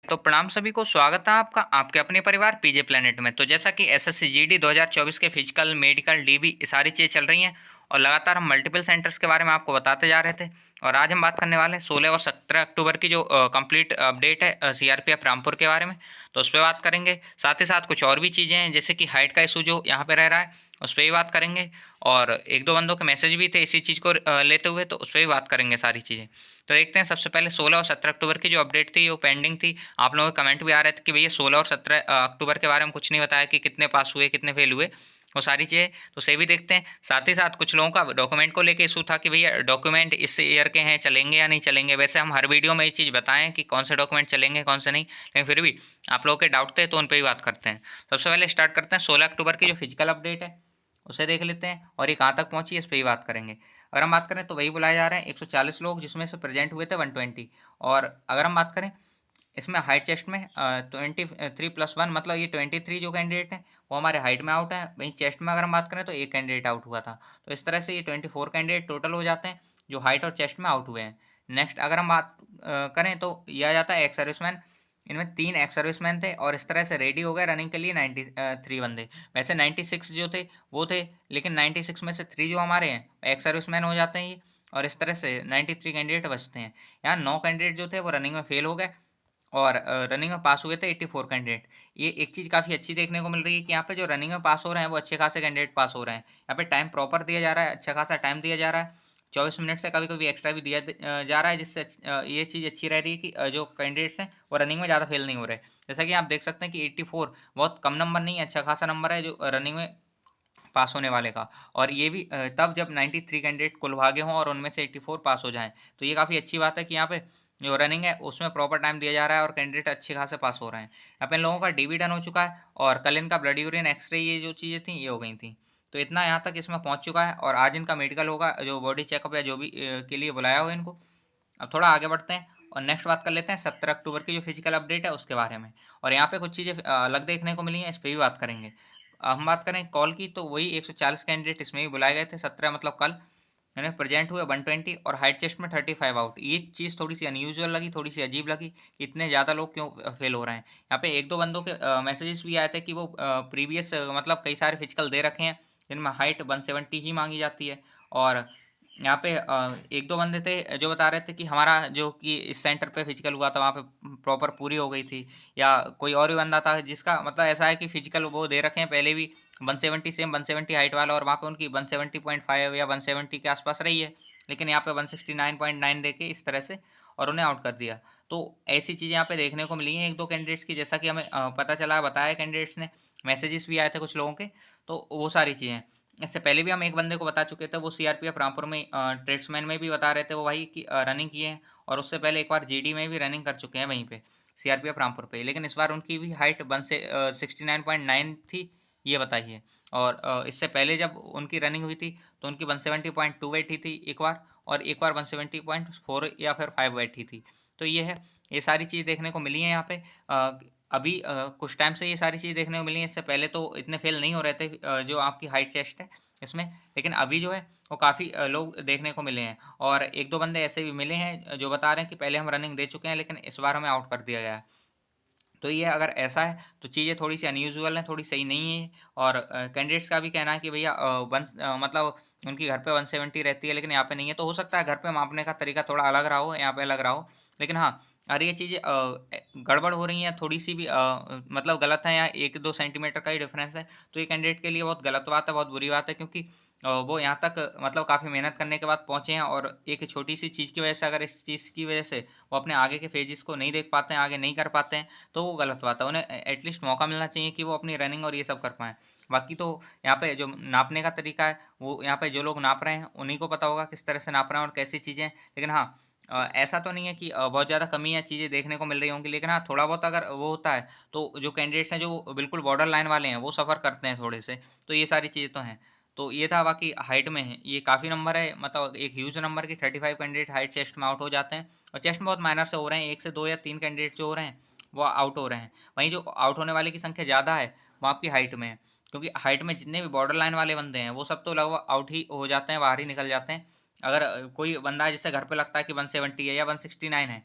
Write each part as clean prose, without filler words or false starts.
तो प्रणाम सभी को, स्वागत है आपका आपके अपने परिवार पीजे प्लेनेट में। तो जैसा कि एसएससी जीडी 2024 के फिजिकल मेडिकल डीबी ये सारी चीज़ें चल रही हैं और लगातार हम मल्टीपल सेंटर्स के बारे में आपको बताते जा रहे थे। और आज हम बात करने वाले हैं 16 और 17 अक्टूबर की जो कंप्लीट अपडेट है सीआरपीएफ रामपुर के बारे में। तो उस पर बात करेंगे, साथ ही साथ कुछ और भी चीज़ें हैं जैसे कि हाइट का इशू जो यहाँ पे रह रहा है उस पर भी बात करेंगे। और एक दो बंदों के मैसेज भी थे इसी चीज़ को लेते हुए, तो उस पर भी बात करेंगे सारी चीज़ें। तो देखते हैं सबसे पहले 16 और 17 अक्टूबर की जो अपडेट थी वो पेंडिंग थी। आप लोगों के कमेंट भी आ रहे थे कि भैया 16 और 17 अक्टूबर के बारे में कुछ नहीं बताया कि कितने पास हुए कितने फेल हुए, वो सारी चीज़ें तो सही भी देखते हैं। साथ ही साथ कुछ लोगों का डॉक्यूमेंट को लेके इशू था कि भैया डॉक्यूमेंट इस ईयर के हैं, चलेंगे या नहीं चलेंगे। वैसे हम हर वीडियो में ये चीज़ बताएं कि कौन से डॉक्यूमेंट चलेंगे कौन से नहीं, लेकिन फिर भी आप लोगों के डाउट थे तो उन पर भी बात करते हैं। सबसे पहले स्टार्ट करते हैं 16 अक्टूबर की जो फिजिकल अपडेट है उसे देख लेते हैं और ये कहाँ तक पहुंची है इस पर ही बात करेंगे। अगर हम बात करें तो वही बुलाए जा रहे हैं 140 लोग, जिसमें से प्रेजेंट हुए थे 120। और अगर हम बात करें इसमें हाइट चेस्ट में 23+1, मतलब ये 23 जो कैंडिडेट हैं वो हमारे हाइट में आउट है। वहीं चेस्ट में अगर हम बात करें तो एक कैंडिडेट आउट हुआ था। तो इस तरह से ये 24 कैंडिडेट टोटल हो जाते हैं जो हाइट और चेस्ट में आउट हुए हैं। नेक्स्ट अगर हम बात करें तो यह आ जाता है एक्स सर्विसमैन। इनमें 3 एक्स सर्विसमैन थे और इस तरह से रेडी हो गए रनिंग के लिए 93 बंदे। वैसे 96 जो थे वो थे, लेकिन 96 में से 3 जो हमारे हैं एक्स सर्विसमैन हो जाते हैं ये। और इस तरह से 93 कैंडिडेट बचते हैं। यहाँ 9 कैंडिडेट जो थे वो रनिंग में फेल हो गए और रनिंग में पास हुए थे 84 कैंडिडेट। ये एक चीज़ काफ़ी अच्छी देखने को मिल रही है कि यहाँ पे जो रनिंग में पास हो रहे हैं वो अच्छे खासे कैंडिडेट पास हो रहे हैं। यहाँ पे टाइम प्रॉपर दिया जा रहा है, अच्छा खासा टाइम दिया जा रहा है। 24 मिनट से कभी कभी एक्स्ट्रा भी दिया जा रहा है, जिससे ये चीज़ अच्छी रह रही है कि जो कैंडिडेट्स हैं वो रनिंग में ज़्यादा फेल नहीं हो रहे। जैसा कि आप देख सकते हैं कि 84 बहुत कम नंबर नहीं है, अच्छा खासा नंबर है जो रनिंग में पास होने वाले का। और ये भी तब जब 93 कैंडिडेट कुल भागे हों और उनमें से 84 पास हो जाएं। तो ये काफ़ी अच्छी बात है कि यहाँ पे जो रनिंग है उसमें प्रॉपर टाइम दिया जा रहा है और कैंडिडेट अच्छे खासे पास हो रहे हैं। यहाँ पे इन लोगों का डीबी डन हो चुका है और कल इनका ब्लड यूरिन एक्सरे ये जो चीज़ें थी ये हो गई थी। तो इतना यहाँ तक इसमें पहुँच चुका है और आज इनका मेडिकल होगा, जो बॉडी चेकअप या जो भी के लिए बुलाया हो इनको। अब थोड़ा आगे बढ़ते हैं और नेक्स्ट बात कर लेते हैं 17 अक्टूबर की जो फिजिकल अपडेट है उसके बारे में। और यहाँ पे कुछ चीज़ें अलग देखने को मिली हैं, इस पर भी बात करेंगे। हम बात करें कॉल की तो वही 140 कैंडिडेट इसमें भी बुलाए गए थे, 17 मतलब कल। यानी प्रेजेंट हुए 120 और हाइट चेस्ट में 35 आउट। ये चीज़ थोड़ी सी अनयूजुअल लगी, थोड़ी सी अजीब लगी कि इतने ज़्यादा लोग क्यों फेल हो रहे हैं। यहाँ पे एक दो बंदों के मैसेजेस भी आए थे कि वो प्रीवियस मतलब कई सारे फिजिकल दे रखे हैं जिनमें हाइट 170 ही मांगी जाती है। और यहाँ पे एक दो बंदे थे जो बता रहे थे कि हमारा जो कि इस सेंटर पे फिजिकल हुआ था वहाँ पे प्रॉपर पूरी हो गई थी। या कोई और भी बंदा था जिसका मतलब ऐसा है कि फिजिकल वो दे रखे हैं पहले भी 170, सेम 170 हाइट वाला, और वहाँ पे उनकी 170.5 या 170 के आसपास रही है, लेकिन यहाँ पे 169.9 दे के इस तरह से और उन्हें आउट कर दिया। तो ऐसी चीज़ें यहाँ पे देखने को मिली हैं एक दो कैंडिडेट्स की, जैसा कि हमें पता चला बताया कैंडिडेट्स ने, मैसेजेस भी आए थे कुछ लोगों के। तो वो सारी चीज़ें, इससे पहले भी हम एक बंदे को बता चुके थे, वो सीआरपीएफ रामपुर में ट्रेड्समैन में भी बता रहे थे वो भाई कि रनिंग किए हैं। और उससे पहले एक बार जीडी में भी रनिंग कर चुके हैं वहीं पे सीआरपीएफ रामपुर पे, लेकिन इस बार उनकी भी हाइट 169.9 थी ये बताइए। और इससे पहले जब उनकी रनिंग हुई थी तो उनकी 170.2 ही थी एक बार, और एक बार 170.4 या फिर 5 बैठी थी। तो ये है, ये सारी चीज़ देखने को मिली है यहाँ पे। अभी कुछ टाइम से ये सारी चीज़ देखने को मिली है, इससे पहले तो इतने फेल नहीं हो रहे थे जो आपकी हाइट चेस्ट है इसमें। लेकिन अभी जो है वो काफ़ी लोग देखने को मिले हैं। और एक दो बंदे ऐसे भी मिले हैं जो बता रहे हैं कि पहले हम रनिंग दे चुके हैं लेकिन इस बार हमें आउट कर दिया गया है। तो ये अगर ऐसा है तो चीज़ें थोड़ी सी अनयूजुअल हैं, थोड़ी सही नहीं है। और कैंडिडेट्स का भी कहना है कि भैया मतलब उनकी घर पे 170 रहती है लेकिन यहाँ पे नहीं है। तो हो सकता है घर पे मापने का तरीका थोड़ा अलग रहा हो, यहाँ पे अलग रहा हो। लेकिन हाँ, अगर ये चीज़ें गड़बड़ हो रही हैं थोड़ी सी भी मतलब गलत है, या 1-2 सेंटीमीटर का ही डिफरेंस है, तो ये कैंडिडेट के लिए बहुत गलत बात है, बहुत बुरी बात है। क्योंकि वो यहाँ तक मतलब काफ़ी मेहनत करने के बाद पहुँचे हैं और एक छोटी सी चीज़ की वजह से, अगर इस चीज़ की वजह से वो अपने आगे के फेजेस को नहीं देख पाते हैं, आगे नहीं कर पाते हैं, तो वो गलत बात है। उन्हें एटलीस्ट मौका मिलना चाहिए कि वो अपनी रनिंग और ये सब कर पाएँ। बाकी तो यहाँ पे जो नापने का तरीका है, वो यहाँ पे जो लोग नाप रहे हैं उन्हीं को पता होगा किस तरह से नाप रहे हैं और कैसी चीज़ें हैं। लेकिन हाँ, ऐसा तो नहीं है कि बहुत ज़्यादा कमी या चीज़ें देखने को मिल रही होंगी। लेकिन हाँ, थोड़ा बहुत अगर वो होता है तो जो कैंडिडेट्स हैं जो बिल्कुल बॉर्डर लाइन वाले हैं वो सफ़र करते हैं थोड़े से। तो ये सारी चीज़ें तो हैं। तो ये था, बाकी हाइट में है ये काफ़ी नंबर है, मतलब एक ह्यूज नंबर की 35 कैंडिडेट हाइट चेस्ट में आउट हो जाते हैं। और चेस्ट में बहुत माइनर से हो रहे हैं, 1 से 2 या 3 कैंडिडेट जो हो रहे हैं वो आउट हो रहे हैं। वहीं जो आउट होने वाले की संख्या ज़्यादा है वो आपकी हाइट में है। क्योंकि हाइट में जितने भी बॉर्डर लाइन वाले बंदे हैं वो सब तो लगभग आउट ही हो जाते हैं, बाहर ही निकल जाते हैं। अगर कोई बंदा है जिससे घर पे लगता है कि 170 है या 169 है,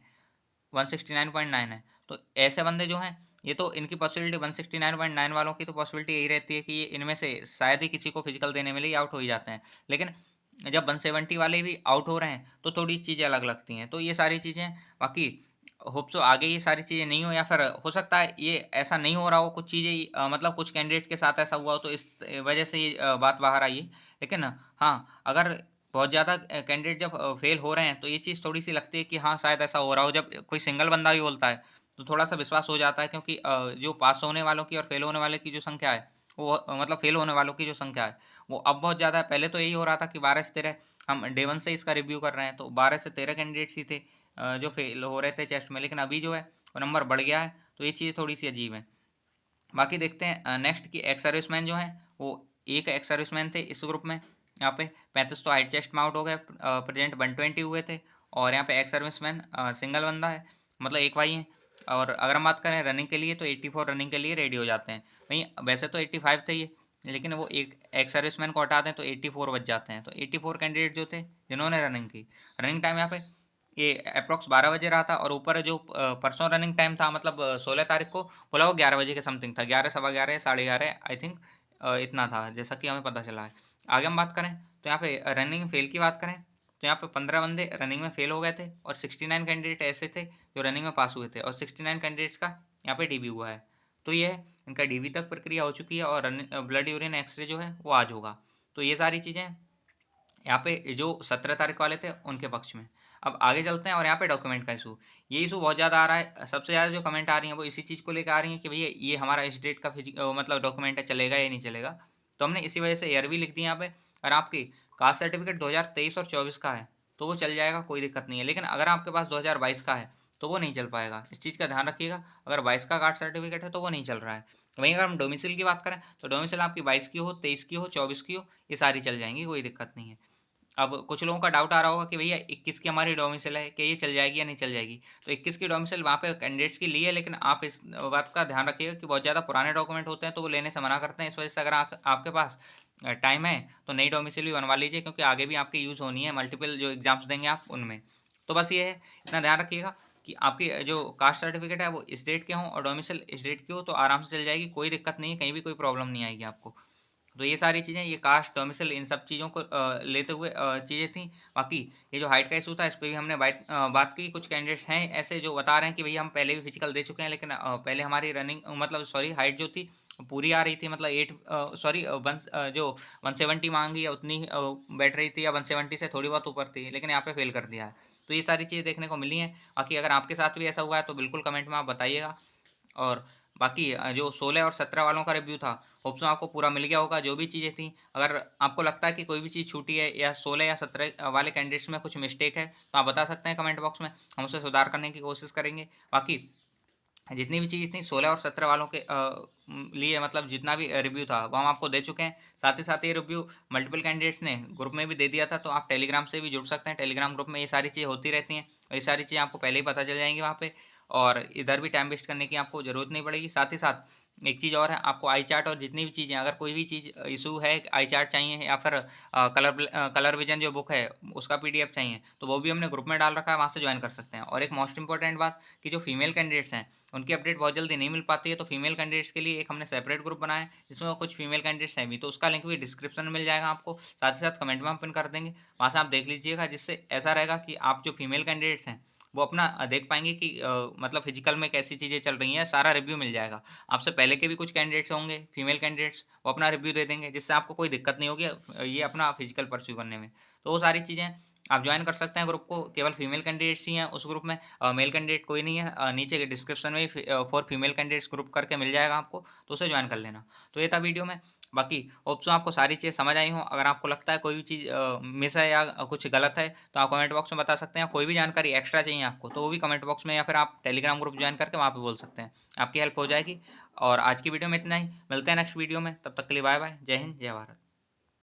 169.9 है, तो ऐसे बंदे जो हैं, ये तो इनकी पॉसिबिलिटी 169.9 वालों की तो पॉसिबिलिटी यही रहती है कि ये इनमें से शायद ही किसी को फिजिकल देने मिले, ये आउट हो ही जाते हैं। लेकिन जब 170 वाले भी आउट हो रहे हैं तो थोड़ी चीज़ें अलग लगती हैं। तो ये सारी चीज़ें, बाकी होप सो आगे ये सारी चीज़ें नहीं हो, या फिर हो सकता है ये ऐसा नहीं हो रहा हो, कुछ चीज़ें मतलब कुछ कैंडिडेट के साथ ऐसा हुआ हो तो इस वजह से ये बात बाहर आई है। लेकिन हाँ, अगर बहुत ज़्यादा कैंडिडेट जब फेल हो रहे हैं तो ये चीज़ थोड़ी सी लगती है कि हाँ शायद ऐसा हो रहा हो। जब कोई सिंगल बंदा भी बोलता है तो थोड़ा सा विश्वास हो जाता है, क्योंकि जो पास होने वालों की और फेल होने वाले की जो संख्या है वो मतलब फेल होने वालों की जो संख्या है वो अब बहुत ज़्यादा है। पहले तो यही हो रहा था कि 12 से 13, हम डे 1 से इसका रिव्यू कर रहे हैं तो 12 से 13 कैंडिडेट्स ही थे जो फेल हो रहे थे चेस्ट में, लेकिन अभी जो है वो नंबर बढ़ गया है। तो ये चीज़ थोड़ी सी अजीब है। बाकी देखते हैं नेक्स्ट की एक्स सर्विसमैन जो हैं वो एक एक्स सर्विसमैन थे इस ग्रुप में। यहाँ पे 35 तो हाइट चेस्ट में आउट हो गए, प्रेजेंट 120 हुए थे। और यहाँ पे एक्स सर्विसमैन सिंगल बंदा है, मतलब एक भाई है। और अगर हम बात करें रनिंग के लिए तो 84 रनिंग के लिए रेडी हो जाते हैं। वहीं वैसे तो 85 थे ये, लेकिन वो एक एक्स सर्विसमैन को हटा दें तो 84 बच जाते हैं। तो 84 कैंडिडेट जो थे जिन्होंने रनिंग की, रनिंग टाइम यहाँ पे ये अप्रॉक्स 12 बजे रहा था। और ऊपर जो परसों रनिंग टाइम था, मतलब 16 तारीख को, बोला वो 11 बजे के समथिंग था, 11 सवा 11 11:30 आई थिंक, इतना था जैसा कि हमें पता चला है। आगे हम बात करें तो यहाँ पे रनिंग फेल की बात करें तो यहाँ पे 15 बंदे रनिंग में फेल हो गए थे और 69 कैंडिडेट ऐसे थे जो रनिंग में पास हुए थे, और 69 कैंडिडेट्स का यहाँ पे डीबी हुआ है। तो ये है, इनका डीबी तक प्रक्रिया हो चुकी है और ब्लड यूरिन एक्सरे जो है वो आज होगा। तो ये सारी चीज़ें यहाँ पे जो 17 तारीख वाले थे उनके पक्ष में। अब आगे चलते हैं, और यहाँ पे डॉक्यूमेंट का इशू, ये इशू बहुत ज़्यादा आ रहा है। सबसे ज़्यादा जो कमेंट आ रही हैं वो इसी चीज़ को लेकर आ रही हैं कि भैया ये हमारा इस डेट का मतलब डॉक्यूमेंट है, चलेगा या नहीं चलेगा। तो हमने इसी वजह से ईयर भी लिख दी यहाँ पे। अगर आपकी कास्ट सर्टिफिकेट 2023 और 24 का है तो वो चल जाएगा, कोई दिक्कत नहीं है। लेकिन अगर आपके पास 2022 का है तो वो नहीं चल पाएगा, इस चीज़ का ध्यान रखिएगा। अगर 22 का कास्ट सर्टिफिकेट है तो वो नहीं चल रहा है। वहीं अगर हम डोमिसिल की बात करें तो डोमिसिल आपकी 22 की हो, 23 की हो, 24 की हो, ये सारी चल जाएंगी, कोई दिक्कत नहीं है। अब कुछ लोगों का डाउट आ रहा होगा कि भैया 21 की हमारी डोमिसाइल है, क्या ये चल जाएगी या नहीं चल जाएगी। तो 21 की डोमिसाइल वहाँ पे कैंडिडेट्स की ली है, लेकिन आप इस बात का ध्यान रखिएगा कि बहुत ज़्यादा पुराने डॉक्यूमेंट होते हैं तो वो लेने से मना करते हैं। इस वजह से अगर आपके पास टाइम है तो नई डोमिसाइल भी बनवा लीजिए, क्योंकि आगे भी आपकी यूज़ होनी है, मल्टीपल जो एग्जाम्स देंगे आप उनमें। तो बस ये है, इतना ध्यान रखिएगा कि आपकी जो कास्ट सर्टिफिकेट है वो इस डेट के हों और डोमिसाइल इस डेट की हो, तो आराम से चल जाएगी, कोई दिक्कत नहीं है, कहीं भी कोई प्रॉब्लम नहीं आएगी आपको। तो ये सारी चीज़ें, ये कास्ट डोमिसाइल इन सब चीज़ों को लेते हुए चीज़ें थी। बाकी ये जो हाइट का इशू था इस पे भी हमने बात की। कुछ कैंडिडेट्स हैं ऐसे जो बता रहे हैं कि भैया हम पहले भी फिजिकल दे चुके हैं, लेकिन पहले हमारी रनिंग मतलब सॉरी हाइट जो थी पूरी आ रही थी, मतलब 8 सॉरी जो 170 मांगी है उतनी बैठ रही थी, या 170 से थोड़ी बहुत ऊपर थी, लेकिन यहाँ पे फेल कर दिया है। तो ये सारी चीज़ें देखने को मिली हैं। बाकी अगर आपके साथ भी ऐसा हुआ है तो बिल्कुल कमेंट में आप बताइएगा। और बाकी जो 16 और 17 वालों का रिव्यू था, होप सो आपको पूरा मिल गया होगा, जो भी चीज़ें थी। अगर आपको लगता है कि कोई भी चीज़ छूटी है या 16 या 17 वाले कैंडिडेट्स में कुछ मिस्टेक है तो आप बता सकते हैं कमेंट बॉक्स में, हम उसे सुधार करने की कोशिश करेंगे। बाकी जितनी भी चीज़ थी 16 और 17 वालों के लिए, मतलब जितना भी रिव्यू था वो हम आपको दे चुके हैं। साथ ही साथ ये रिव्यू मल्टीपल कैंडिडेट्स ने ग्रुप में भी दे दिया था, तो आप टेलीग्राम से भी जुड़ सकते हैं। टेलीग्राम ग्रुप में ये सारी चीज़ें होती रहती हैं और ये सारी चीज़ें आपको पहले ही पता चल जाएंगी वहाँ पे, और इधर भी टाइम वेस्ट करने की आपको ज़रूरत नहीं पड़ेगी। साथ ही साथ एक चीज़ और है, आपको आई चार्ट और जितनी भी चीज़ें, अगर कोई भी चीज़ इशू है, आई चार्ट चाहिए या फिर कलर विजन जो बुक है उसका PDF चाहिए, तो वो भी हमने ग्रुप में डाल रखा है, वहाँ से ज्वाइन कर सकते हैं। और एक मोस्ट इंपॉर्टेंट बात कि जो फीमेल कैंडिडेट्स हैं उनकी अपडेट बहुत जल्दी नहीं मिल पाती है, तो फीमेल कैंडिडेट्स के लिए एक हमने सेपरेट ग्रुप बनाया है जिसमें कुछ फीमेल कैंडिडेट्स हैं भी, तो उसका लिंक भी डिस्क्रिप्शन में मिल जाएगा आपको, साथ ही साथ कमेंट में हम पिन कर देंगे, वहाँ से आप देख लीजिएगा। जिससे ऐसा रहेगा कि आप जो फीमेल कैंडिडेट्स हैं वो अपना देख पाएंगे कि मतलब फिजिकल में कैसी चीज़ें चल रही हैं, सारा रिव्यू मिल जाएगा। आपसे पहले के भी कुछ कैंडिडेट्स होंगे फीमेल कैंडिडेट्स, वो अपना रिव्यू दे देंगे, जिससे आपको कोई दिक्कत नहीं होगी ये अपना फिजिकल परस्यू करने में। तो वो सारी चीज़ें आप ज्वाइन कर सकते हैं ग्रुप को, केवल फीमेल कैंडिडेट्स ही हैं उस ग्रुप में, मेल कैंडिडेट कोई नहीं है। नीचे के डिस्क्रिप्शन में ही फॉर फीमेल कैंडिडेट्स ग्रुप करके मिल जाएगा आपको, तो उसे ज्वाइन कर लेना। तो ये था वीडियो में। बाकी होप सो आपको सारी चीज़ें समझ आई हों। अगर आपको लगता है कोई भी चीज़ मिस है या कुछ गलत है तो आप कमेंट बॉक्स में बता सकते हैं। कोई भी जानकारी एक्स्ट्रा चाहिए आपको तो वो भी कमेंट बॉक्स में, या फिर आप टेलीग्राम ग्रुप ज्वाइन करके वहाँ पे बोल सकते हैं, आपकी हेल्प हो जाएगी। और आज की वीडियो में इतना ही, मिलते हैं नेक्स्ट वीडियो में, तब तक के लिए बाय बाय, जय हिंद जय भारत।